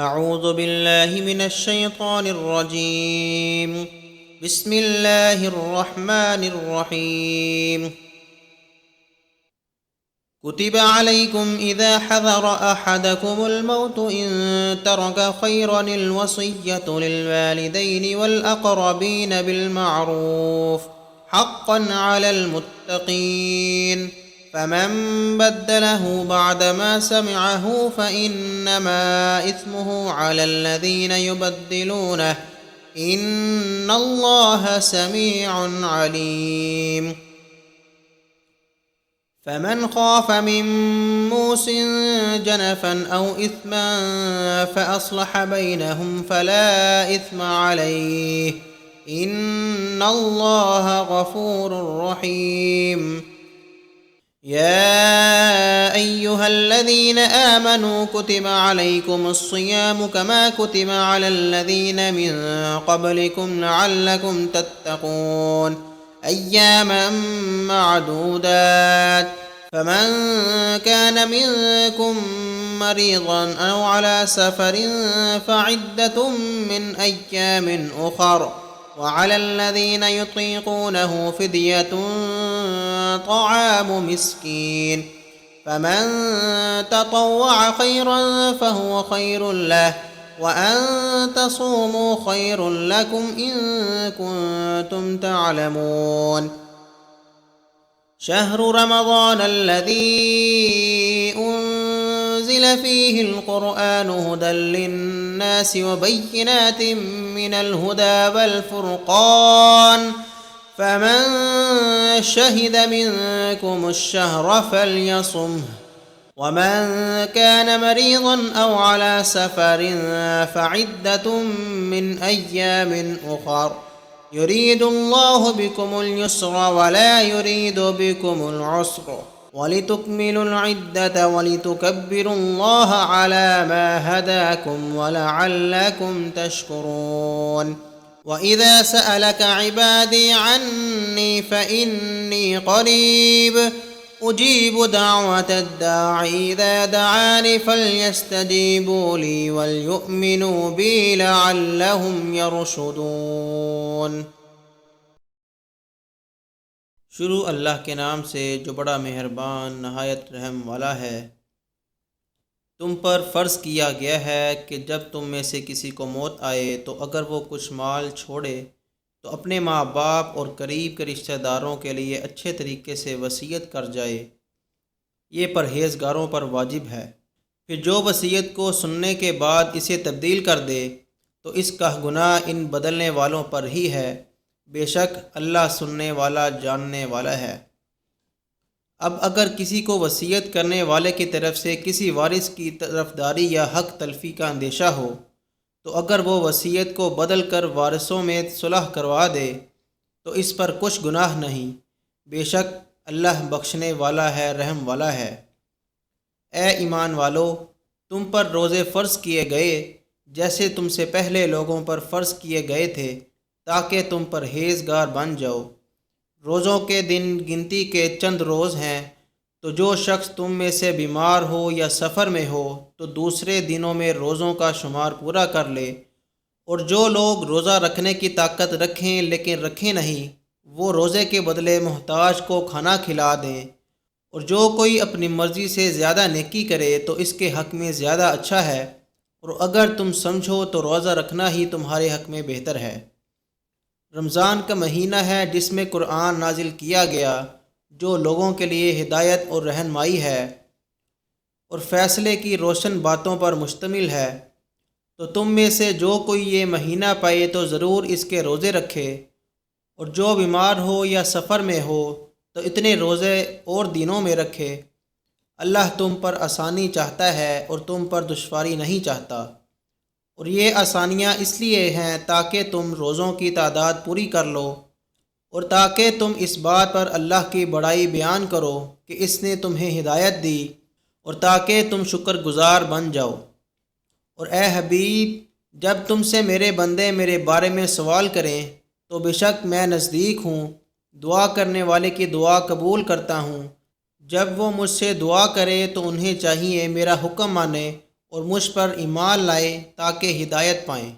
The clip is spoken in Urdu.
اعوذ باللہ من الشیطان الرجیم بسم اللہ الرحمن الرحیم كتب عليكم إذا حضر أحدكم الموت إن ترك خيرا الوصية للوالدين والأقربين بالمعروف حقا على المتقين فمن بدله بعدما سمعه فإنما إثمه على الذين يبدلونه إن الله سميع عليم فمن خاف من موص جنفا أو إثما فأصلح بينهم فلا إثم عليه إن الله غفور رحيم يا أيها الذين آمنوا كتب عليكم الصيام كما كتب على الذين من قبلكم لعلكم تتقون أياما معدودات فمن كان منكم مريضا أو على سفر فعدة من أيام أخر وعلى الذين يطيقونه فدية طعام مسكين فمن تطوع خيرا فهو خير له وأن تصوموا خير لكم إن كنتم تعلمون شهر رمضان الذي أنزل فيه القرآن هدى للناس وبينات من الهدى والفرقان فمن شهد منكم الشهر فليصمه ومن كان مريضا أو على سفر فعدة من أيام أخر يريد الله بكم اليسر ولا يريد بكم العسر ولتكملوا العدة ولتكبروا الله على ما هداكم ولعلكم تشكرون وإذا سألك عبادي عني فإني قريب أجيب دعوة الداع إذا دعاني فليستجيبوا لي وليؤمنوا بي لعلهم يرشدون۔ شروع اللہ کے نام سے جو بڑا مہربان نہایت رحم والا ہے۔ تم پر فرض کیا گیا ہے کہ جب تم میں سے کسی کو موت آئے تو اگر وہ کچھ مال چھوڑے تو اپنے ماں باپ اور قریب کے رشتہ داروں کے لیے اچھے طریقے سے وصیت کر جائے، یہ پرہیزگاروں پر واجب ہے۔ پھر جو وصیت کو سننے کے بعد اسے تبدیل کر دے تو اس کا گناہ ان بدلنے والوں پر ہی ہے، بے شک اللہ سننے والا جاننے والا ہے۔ اب اگر کسی کو وصیت کرنے والے کی طرف سے کسی وارث کی طرفداری یا حق تلفی کا اندیشہ ہو تو اگر وہ وصیت کو بدل کر وارثوں میں صلح کروا دے تو اس پر کچھ گناہ نہیں، بے شک اللہ بخشنے والا ہے، رحم والا ہے۔ اے ایمان والو، تم پر روزے فرض کیے گئے جیسے تم سے پہلے لوگوں پر فرض کیے گئے تھے تاکہ تم پرہیزگار بن جاؤ۔ روزوں کے دن گنتی کے چند روز ہیں، تو جو شخص تم میں سے بیمار ہو یا سفر میں ہو تو دوسرے دنوں میں روزوں کا شمار پورا کر لے، اور جو لوگ روزہ رکھنے کی طاقت رکھیں لیکن رکھیں نہیں، وہ روزے کے بدلے محتاج کو کھانا کھلا دیں، اور جو کوئی اپنی مرضی سے زیادہ نیکی کرے تو اس کے حق میں زیادہ اچھا ہے، اور اگر تم سمجھو تو روزہ رکھنا ہی تمہارے حق میں بہتر ہے۔ رمضان کا مہینہ ہے جس میں قرآن نازل کیا گیا، جو لوگوں کے لیے ہدایت اور رہنمائی ہے اور فیصلے کی روشن باتوں پر مشتمل ہے۔ تو تم میں سے جو کوئی یہ مہینہ پائے تو ضرور اس کے روزے رکھے، اور جو بیمار ہو یا سفر میں ہو تو اتنے روزے اور دنوں میں رکھے۔ اللہ تم پر آسانی چاہتا ہے اور تم پر دشواری نہیں چاہتا، اور یہ آسانیاں اس لیے ہیں تاکہ تم روزوں کی تعداد پوری کر لو، اور تاکہ تم اس بات پر اللہ کی بڑائی بیان کرو کہ اس نے تمہیں ہدایت دی، اور تاکہ تم شکر گزار بن جاؤ۔ اور اے حبیب، جب تم سے میرے بندے میرے بارے میں سوال کریں تو بے شک میں نزدیک ہوں، دعا کرنے والے کی دعا قبول کرتا ہوں۔ جب وہ مجھ سے دعا کرے تو انہیں چاہیے میرا حکم مانے اور مجھ پر ایمان لائے تاکہ ہدایت پائیں۔